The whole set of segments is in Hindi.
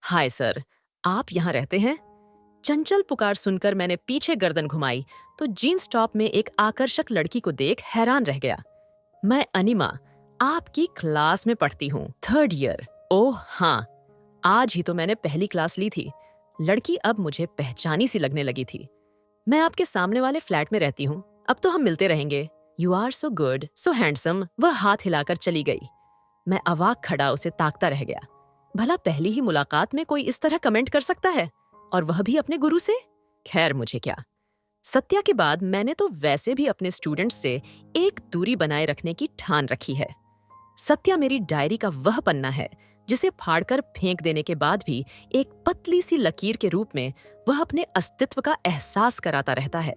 हाय सर, आप यहाँ रहते हैं? चंचल पुकार सुनकर मैंने पीछे गर्दन घुमाई तो जीन्स टॉप में एक आकर्षक लड़की को देख हैरान रह गया। मैं अनिमा, आपकी क्लास में पढ़ती हूँ, थर्ड ईयर। ओह हाँ, आज ही तो मैंने पहली क्लास ली थी। लड़की अब मुझे पहचानी सी लगने लगी थी। मैं आपके सामने वाले फ्लैट में रहती हूँ, अब तो हम मिलते रहेंगे। You are so good, so handsome. वह हाथ हिलाकर चली गई। मैं अवाक खड़ा उसे ताकता रह गया। भला पहली ही मुलाकात में कोई इस तरह कमेंट कर सकता है, और वह भी अपने गुरु से? खैर मुझे क्या। सत्या के बाद मैंने तो वैसे भी अपने स्टूडेंट्स से एक दूरी बनाए रखने की ठान रखी है। सत्या मेरी डायरी का वह पन्ना है जिसे फाड़कर फेंक देने के बाद भी एक पतली सी लकीर के रूप में वह अपने अस्तित्व का एहसास कराता रहता है।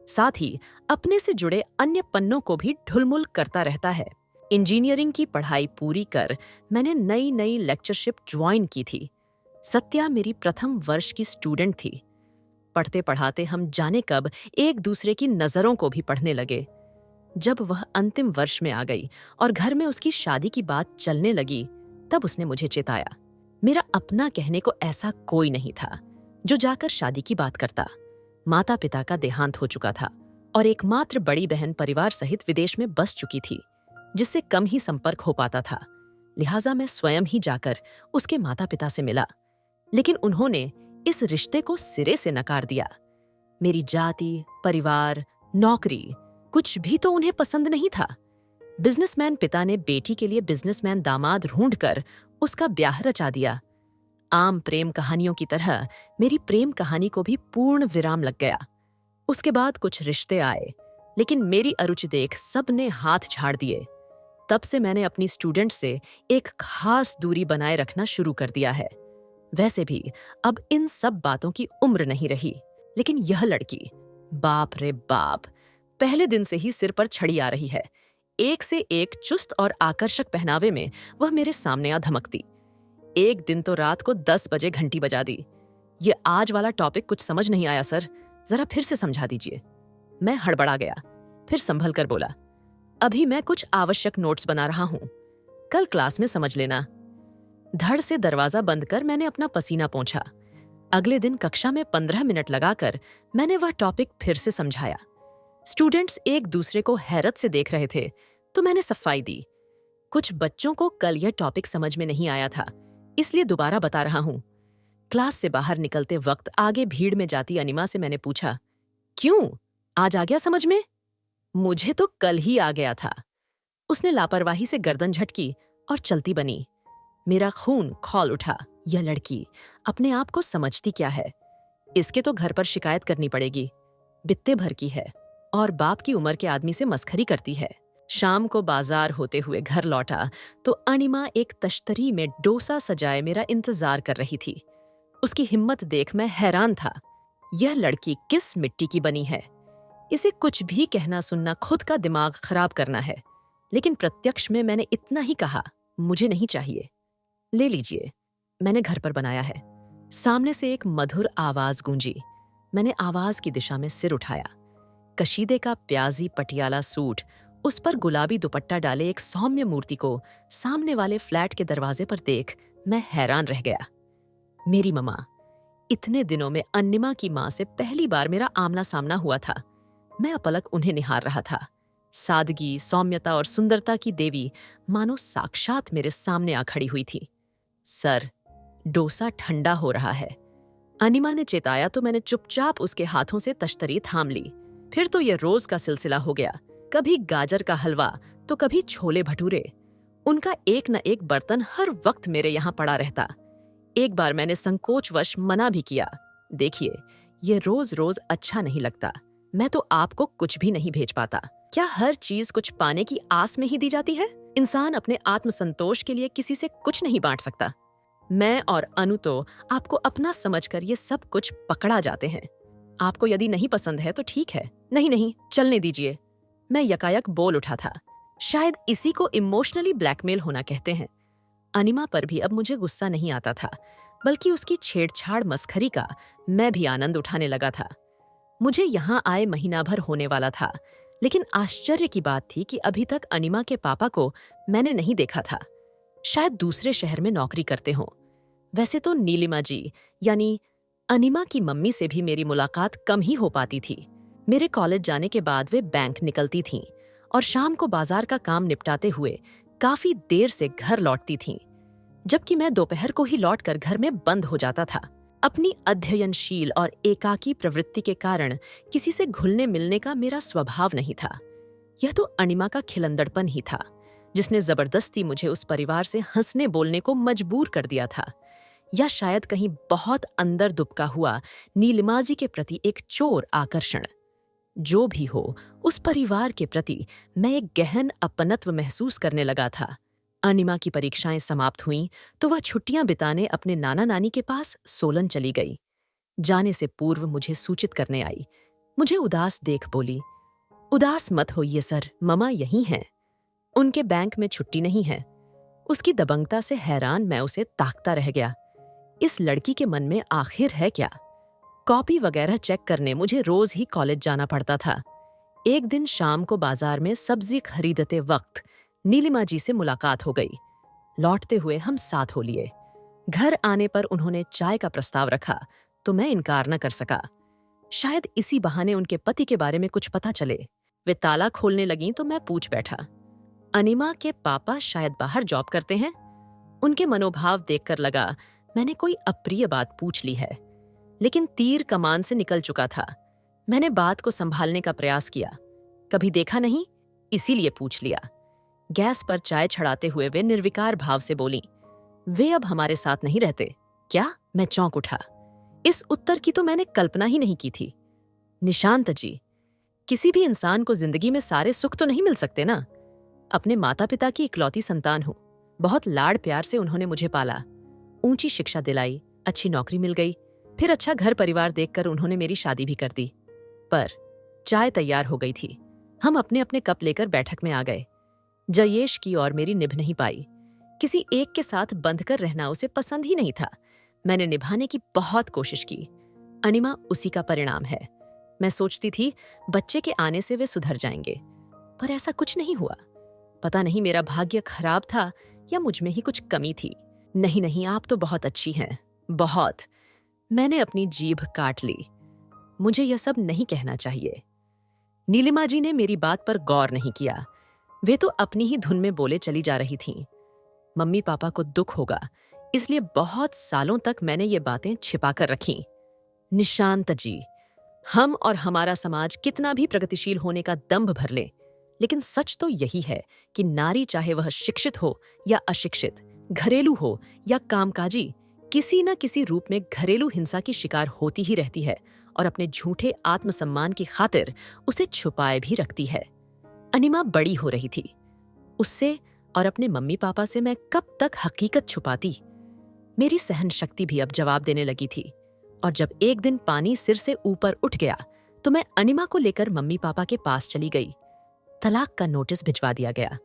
साथ ही अपने से जुड़े अन्य पन्नों को भी ढुलमुल करता रहता है। इंजीनियरिंग की पढ़ाई पूरी कर मैंने नई नई लेक्चरशिप ज्वाइन की थी। सत्या मेरी प्रथम वर्ष की स्टूडेंट थी। पढ़ते पढ़ाते हम जाने कब एक दूसरे की नजरों को भी पढ़ने लगे। जब वह अंतिम वर्ष में आ गई और घर में उसकी शादी की बात चलने लगी, तब उसने मुझे चेताया। मेरा अपना कहने को ऐसा कोई नहीं था जो जाकर शादी की बात करता। माता पिता का देहांत हो चुका था और एकमात्र बड़ी बहन परिवार सहित विदेश में बस चुकी थी, जिससे कम ही संपर्क हो पाता था। लिहाजा मैं स्वयं ही जाकर उसके माता पिता से मिला, लेकिन उन्होंने इस रिश्ते को सिरे से नकार दिया। मेरी जाति, परिवार, नौकरी, कुछ भी तो उन्हें पसंद नहीं था। बिजनेसमैन पिता ने बेटी के लिए बिजनेसमैन दामाद ढूंढकर उसका ब्याह रचा दिया। आम प्रेम कहानियों की तरह मेरी प्रेम कहानी को भी पूर्ण विराम लग गया। उसके बाद कुछ रिश्ते आए, लेकिन मेरी अरुचि देख सबने हाथ झाड़ दिए। तब से मैंने अपनी स्टूडेंट से एक खास दूरी बनाए रखना शुरू कर दिया है। वैसे भी अब इन सब बातों की उम्र नहीं रही, लेकिन यह लड़की, बाप रे बाप, पहले दिन से ही सिर पर छड़ी आ रही है। एक से एक चुस्त और आकर्षक पहनावे में वह मेरे सामने आ धमकती। एक दिन तो रात को 10 बजे घंटी बजा दी। ये आज वाला टॉपिक कुछ समझ नहीं आया सर, जरा फिर से समझा दीजिए। मैं हड़बड़ा गया, फिर संभल कर बोला, अभी मैं कुछ आवश्यक नोट्स बना रहा हूं, कल क्लास में समझ लेना। धड़ से दरवाजा बंद कर मैंने अपना पसीना पोंछा। अगले दिन कक्षा में 15 मिनट लगाकर मैंने वह टॉपिक फिर से समझाया। स्टूडेंट्स एक दूसरे को हैरत से देख रहे थे, तो मैंने सफाई दी। कुछ बच्चों को कल यह टॉपिक समझ में नहीं आया था, इसलिए दोबारा बता रहा हूं। क्लास से बाहर निकलते वक्त आगे भीड़ में जाती अनिमा से मैंने पूछा, क्यों, आज आ गया समझ में? मुझे तो कल ही आ गया था। उसने लापरवाही से गर्दन झटकी और चलती बनी। मेरा खून खौल उठा। यह लड़की अपने आप को समझती क्या है? इसके तो घर पर शिकायत करनी पड़ेगी। बित्ते भर की है और बाप की उम्र के आदमी से मस्खरी करती है। शाम को बाजार होते हुए घर लौटा तो अनिमा एक तश्तरी में डोसा सजाए मेरा इंतजार कर रही थी। उसकी हिम्मत देख मैं हैरान था। यह लड़की किस मिट्टी की बनी है? इसे कुछ भी कहना सुनना खुद का दिमाग खराब करना है। लेकिन प्रत्यक्ष में मैंने इतना ही कहा, मुझे नहीं चाहिए। ले लीजिए, मैंने घर पर बनाया है। सामने से एक मधुर आवाज गूंजी। मैंने आवाज की दिशा में सिर उठाया। कशीदे का प्याजी पटियाला सूट, उस पर गुलाबी दुपट्टा डाले एक सौम्य मूर्ति को सामने वाले फ्लैट के दरवाजे पर देख मैं हैरान रह गया। मेरी ममा। इतने दिनों में अन्निमा की मां से पहली बार मेरा आमना सामना हुआ था। मैं अपलक उन्हें निहार रहा था। सादगी, सौम्यता और सुंदरता की देवी मानो साक्षात मेरे सामने आ खड़ी हुई थी। सर, डोसा ठंडा हो रहा है। अनिमा ने चेताया तो मैंने चुपचाप उसके हाथों से तश्तरी थाम ली। फिर तो यह रोज का सिलसिला हो गया, कभी गाजर का हलवा तो कभी छोले भटूरे। उनका एक न एक बर्तन हर वक्त मेरे यहाँ पड़ा रहता। एक बार मैंने संकोचवश मना भी किया, देखिए, ये रोज रोज अच्छा नहीं लगता। मैं तो आपको कुछ भी नहीं भेज पाता। क्या हर चीज कुछ पाने की आस में ही दी जाती है? इंसान अपने आत्मसंतोष के लिए किसी से कुछ नहीं बांट सकता। मैं और अनु तो आपको अपना समझकर ये सब कुछ पकड़ा जाते हैं। आपको यदि नहीं पसंद है तो ठीक है, नहीं नहीं चलने दीजिए। मैं यकायक बोल उठा था। शायद इसी को इमोशनली ब्लैकमेल होना कहते हैं। अनिमा पर भी अब मुझे गुस्सा नहीं आता था, बल्कि उसकी छेड़छाड़ मस्खरी का मैं भी आनंद उठाने लगा था। मुझे यहाँ आए महीना भर होने वाला था, लेकिन आश्चर्य की बात थी कि अभी तक अनिमा के पापा को मैंने नहीं देखा था। शायद दूसरे शहर में नौकरी करते हों। वैसे तो नीलिमा जी यानी अनिमा की मम्मी से भी मेरी मुलाकात कम ही हो पाती थी। मेरे कॉलेज जाने के बाद वे बैंक निकलती थीं और शाम को बाजार का काम निपटाते हुए काफी देर से घर लौटती थीं, जबकि मैं दोपहर को ही लौटकर घर में बंद हो जाता था। अपनी अध्ययनशील और एकाकी प्रवृत्ति के कारण किसी से घुलने मिलने का मेरा स्वभाव नहीं था। यह तो अनिमा का खिलंदड़पन ही था, जिसने जबरदस्ती मुझे उस परिवार से हंसने बोलने को मजबूर कर दिया था। या शायद कहीं बहुत अंदर दुबका हुआ नीलिमा जी के प्रति एक चोर आकर्षण। जो भी हो, उस परिवार के प्रति मैं एक गहन अपनत्व महसूस करने लगा था। अनिमा की परीक्षाएं समाप्त हुईं तो वह छुट्टियां बिताने अपने नाना नानी के पास सोलन चली गई। जाने से पूर्व मुझे सूचित करने आई। मुझे उदास देख बोली, उदास मत होइए सर, ममा यहीं हैं। उनके बैंक में छुट्टी नहीं है। उसकी दबंगता से हैरान मैं उसे ताकता रह गया। इस लड़की के मन में आखिर है क्या? कॉपी वगैरह चेक करने मुझे रोज ही कॉलेज जाना पड़ता था। एक दिन शाम को बाजार में सब्जी खरीदते वक्त नीलिमा जी से मुलाकात हो गई। लौटते हुए हम साथ हो लिए। घर आने पर उन्होंने चाय का प्रस्ताव रखा तो मैं इनकार न कर सका। शायद इसी बहाने उनके पति के बारे में कुछ पता चले। वे ताला खोलने लगीं तो मैं पूछ बैठा, अनिमा के पापा शायद बाहर जॉब करते हैं? उनके मनोभाव देखकर लगा मैंने कोई अप्रिय बात पूछ ली है, लेकिन तीर कमान से निकल चुका था। मैंने बात को संभालने का प्रयास किया। कभी देखा नहीं, इसीलिए पूछ लिया। गैस पर चाय चढ़ाते हुए वे निर्विकार भाव से बोली, वे अब हमारे साथ नहीं रहते क्या? मैं चौंक उठा। इस उत्तर की तो मैंने कल्पना ही नहीं की थी। निशांत जी, किसी भी इंसान को जिंदगी में सारे सुख तो नहीं मिल सकते ना। अपने माता पिता की इकलौती संतान हूं। बहुत लाड़ प्यार से उन्होंने मुझे पाला। ऊंची शिक्षा दिलाई, अच्छी नौकरी मिल गई, फिर अच्छा घर परिवार देखकर उन्होंने मेरी शादी भी कर दी। पर चाय तैयार हो गई थी। हम अपने अपने कप लेकर बैठक में आ गए। जयेश की और मेरी निभ नहीं पाई। किसी एक के साथ बंधकर रहना उसे पसंद ही नहीं था। मैंने निभाने की बहुत कोशिश की। अनिमा उसी का परिणाम है। मैं सोचती थी बच्चे के आने से वे सुधर जाएंगे, पर ऐसा कुछ नहीं हुआ। पता नहीं मेरा भाग्य खराब था या मुझ में ही कुछ कमी थी। नहीं नहीं, आप तो बहुत अच्छी हैं, बहुत। मैंने अपनी जीभ काट ली। मुझे यह सब नहीं कहना चाहिए। नीलिमा जी ने मेरी बात पर गौर नहीं किया। वे तो अपनी ही धुन में बोले चली जा रही थीं। मम्मी पापा को दुख होगा, इसलिए बहुत सालों तक मैंने ये बातें छिपा कर रखीं। निशांत जी, हम और हमारा समाज कितना भी प्रगतिशील होने का दंभ भर ले, लेकिन सच तो यही है कि नारी चाहे वह शिक्षित हो या अशिक्षित, घरेलू हो या कामकाजी, किसी न किसी रूप में घरेलू हिंसा की शिकार होती ही रहती है और अपने झूठे आत्मसम्मान की खातिर उसे छुपाए भी रखती है। अनिमा बड़ी हो रही थी। उससे और अपने मम्मी पापा से मैं कब तक हकीकत छुपाती? मेरी सहन शक्ति भी अब जवाब देने लगी थी, और जब एक दिन पानी सिर से ऊपर उठ गया तो मैं अनिमा को लेकर मम्मी पापा के पास चली गई। तलाक का नोटिस भिजवा दिया गया।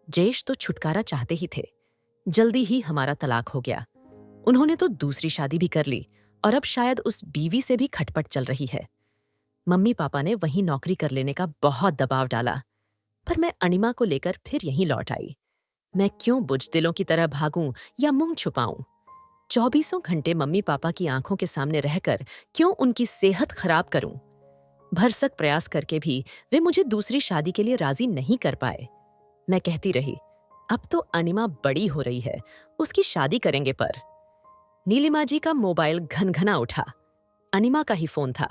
जयेश तो छुटकारा चाहते ही थे। जल्दी ही हमारा तलाक हो गया। उन्होंने तो दूसरी शादी भी कर ली और अब शायद उस बीवी से भी खटपट चल रही है। मम्मी पापा ने वहीं नौकरी कर लेने का बहुत दबाव डाला, पर मैं अनिमा को लेकर फिर यहीं लौट आई। मैं क्यों बुजदिलों की तरह भागूं या मुंह छुपाऊं? 24 घंटे मम्मी पापा की आंखों के सामने रहकर क्यों उनकी सेहत खराब करूं? भरसक प्रयास करके भी वे मुझे दूसरी शादी के लिए राजी नहीं कर पाए। मैं कहती रही, अब तो अनिमा बड़ी हो रही है, उसकी शादी करेंगे। पर नीलिमा जी का मोबाइल घनघना उठा। अनिमा का ही फोन था।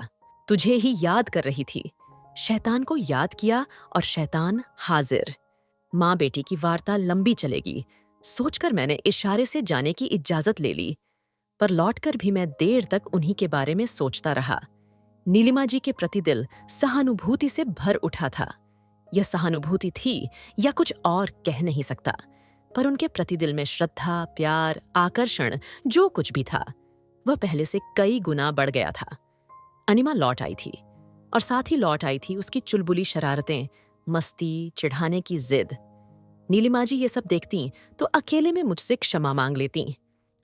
तुझे ही याद कर रही थी। शैतान को याद किया और शैतान हाजिर। माँ बेटी की वार्ता लंबी चलेगी सोचकर मैंने इशारे से जाने की इजाजत ले ली, पर लौटकर भी मैं देर तक उन्हीं के बारे में सोचता रहा। नीलिमा जी के प्रति दिल सहानुभूति से भर उठा था। यह सहानुभूति थी या कुछ और कह नहीं सकता, पर उनके प्रति दिल में श्रद्धा, प्यार, आकर्षण जो कुछ भी था वह पहले से कई गुना बढ़ गया था। अनिमा लौट आई थी और साथ ही लौट आई थी उसकी चुलबुली शरारतें, मस्ती, चिढ़ाने की जिद। नीलिमा जी ये सब देखती तो अकेले में मुझसे क्षमा मांग लेती।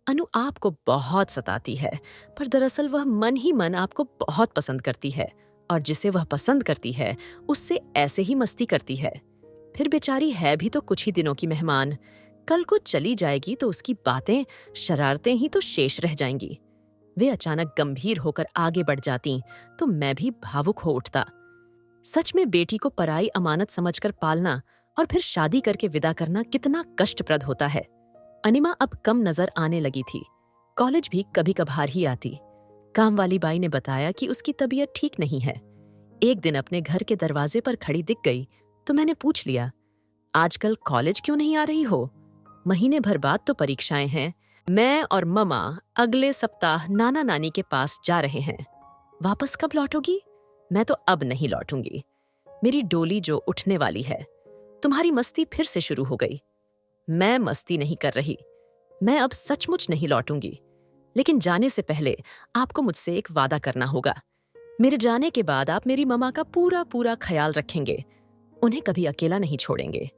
अनु आपको बहुत सताती है, पर दरअसल वह मन ही मन आपको बहुत पसंद करती है, और जिसे वह पसंद करती है उससे ऐसे ही मस्ती करती है। फिर बेचारी है भी तो कुछ ही दिनों की मेहमान, कल को चली जाएगी तो उसकी बातें, शरारतें ही तो शेष रह जाएंगी। वे अचानक गंभीर होकर आगे बढ़ जाती तो मैं भी भावुक हो उठता। सच में बेटी को पराई अमानत समझकर पालना और फिर शादी करके विदा करना कितना कष्टप्रद होता है। अनिमा अब कम नजर आने लगी थी। कॉलेज भी कभी कभार ही आती। काम वाली बाई ने बताया कि उसकी तबीयत ठीक नहीं है। एक दिन अपने घर के दरवाजे पर खड़ी दिख गई तो मैंने पूछ लिया, आजकल कॉलेज क्यों नहीं आ रही हो? महीने भर बाद तो परीक्षाएं हैं। मैं और ममा अगले सप्ताह नाना नानी के पास जा रहे हैं। वापस कब लौटोगी? मैं तो अब नहीं लौटूंगी। मेरी डोली जो उठने वाली है। तुम्हारी मस्ती फिर से शुरू हो गई। मैं मस्ती नहीं कर रही। मैं अब सचमुच नहीं लौटूंगी। लेकिन जाने से पहले आपको मुझसे एक वादा करना होगा। मेरे जाने के बाद आप मेरी ममा का पूरा पूरा ख्याल रखेंगे। उन्हें कभी अकेला नहीं छोड़ेंगे।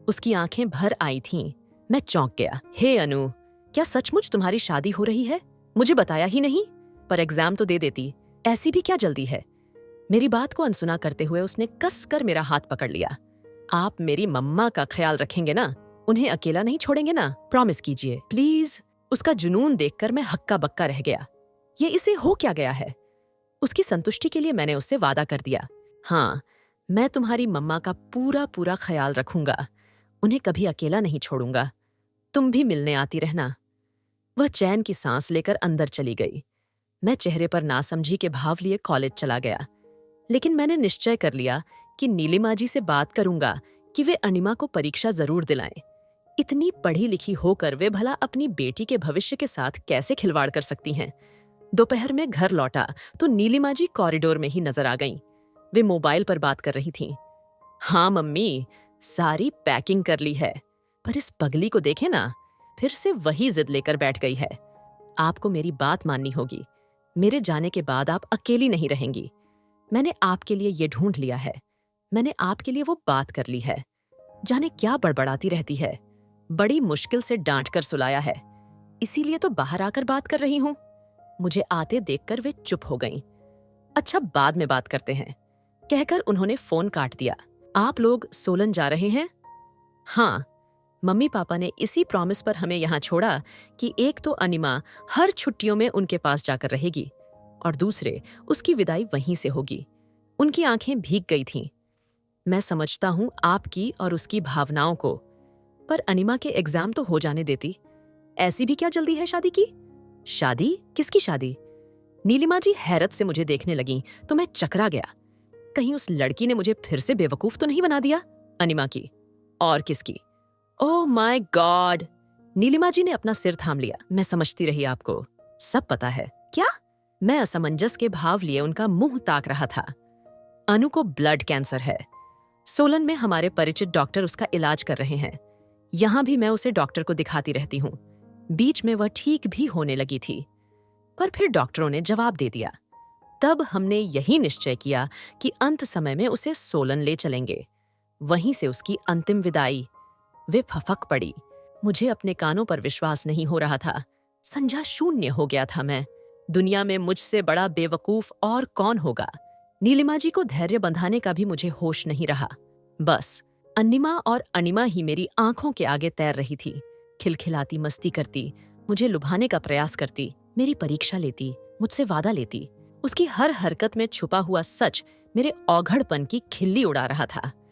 उसकी आंखें भर आई थीं। मैं चौंक गया। हे अनु, क्या सचमुच तुम्हारी शादी हो रही है? मुझे बताया ही नहीं। पर एग्जाम तो दे देती। ऐसी भी क्या जल्दी है? मेरी बात को अनसुना करते हुए उसने कस कर मेरा हाथ पकड़ लिया। आप मेरी मम्मा का ख्याल रखेंगे ना? उन्हें अकेला नहीं छोड़ेंगे ना? प्रॉमिस कीजिए प्लीज। उसका जुनून देखकर मैं हक्का बक्का रह गया। ये इसे हो क्या गया है? उसकी संतुष्टि के लिए मैंने उससे वादा कर दिया। हाँ, मैं तुम्हारी मम्मा का पूरा पूरा ख्याल रखूंगा। उन्हें कभी अकेला नहीं छोड़ूंगा। तुम भी मिलने आती रहना। वह चैन की सांस लेकर अंदर चली गई। मैं चेहरे पर नासमझी के भाव लिए कॉलेज चला गया। लेकिन मैंने निश्चय कर लिया कि नीलिमा जी से बात करूंगा कि वे अनिमा को परीक्षा जरूर दिलाएं। इतनी पढ़ी लिखी होकर वे भला अपनी बेटी के भविष्य के साथ कैसे खिलवाड़ कर सकती हैं? दोपहर में घर लौटा तो नीलिमा जी कॉरिडोर में ही नजर आ गईं। वे मोबाइल पर बात कर रही थीं। हाँ मम्मी, सारी पैकिंग कर ली है। पर इस पगली को देखे ना, फिर से वही जिद लेकर बैठ गई है। आपको मेरी बात माननी होगी। मेरे जाने के बाद आप अकेली नहीं रहेंगी। मैंने आपके लिए ये ढूंढ लिया है। मैंने आपके लिए वो बात कर ली है। जाने क्या बड़बड़ाती रहती है। बड़ी मुश्किल से डांट कर सुलाया है। इसीलिए तो बाहर आकर बात कर रही हूं। मुझे आते देखकर वे चुप हो गईं। अच्छा, बाद में बात करते हैं, कहकर उन्होंने फोन काट दिया। आप लोग सोलन जा रहे हैं? हाँ, मम्मी पापा ने इसी प्रॉमिस पर हमें यहाँ छोड़ा कि एक तो अनिमा हर छुट्टियों में उनके पास जाकर रहेगी और दूसरे उसकी विदाई वहीं से होगी। उनकी आंखें भीग गई थीं। मैं समझता हूं आपकी और उसकी भावनाओं को, पर अनिमा के एग्जाम तो हो जाने देती। ऐसी भी क्या जल्दी है शादी की? शादी? किसकी शादी? नीलिमा जी हैरत से मुझे देखने लगीं तो मैं चकरा गया। कहीं उस लड़की ने मुझे फिर से बेवकूफ तो नहीं बना दिया? अनिमा की और किसकी? Oh my god! Nilima ji ने अपना सिर थाम लिया। मैं समझती रही आपको सब पता है क्या? मैं असमंजस के भाव लिए उनका मुंह ताक रहा था। अनु को ब्लड कैंसर है। सोलन में हमारे परिचित डॉक्टर उसका इलाज कर रहे हैं। यहां भी मैं उसे डॉक्टर को दिखाती रहती हूँ। बीच में वह ठीक भी होने लगी थी, पर फिर डॉक्टरों ने जवाब दे दिया। तब हमने यही निश्चय किया कि अंत समय में उसे सोलन ले चलेंगे। वहीं से उसकी अंतिम विदाई। वे फफक पड़ी। मुझे अपने कानों पर विश्वास नहीं हो रहा था। संजा शून्य हो गया था मैं। दुनिया में मुझसे बड़ा बेवकूफ और कौन होगा? नीलिमा जी को धैर्य बंधाने का भी मुझे होश नहीं रहा। बस अनिमा और अनिमा ही मेरी आंखों के आगे तैर रही थी। खिलखिलाती मस्ती करती, मुझे लुभाने का प्रयास करती, मेरी परीक्षा लेती, मुझसे वादा लेती। उसकी हर हरकत में छुपा हुआ सच मेरे औघड़पन की खिल्ली उड़ा रहा था।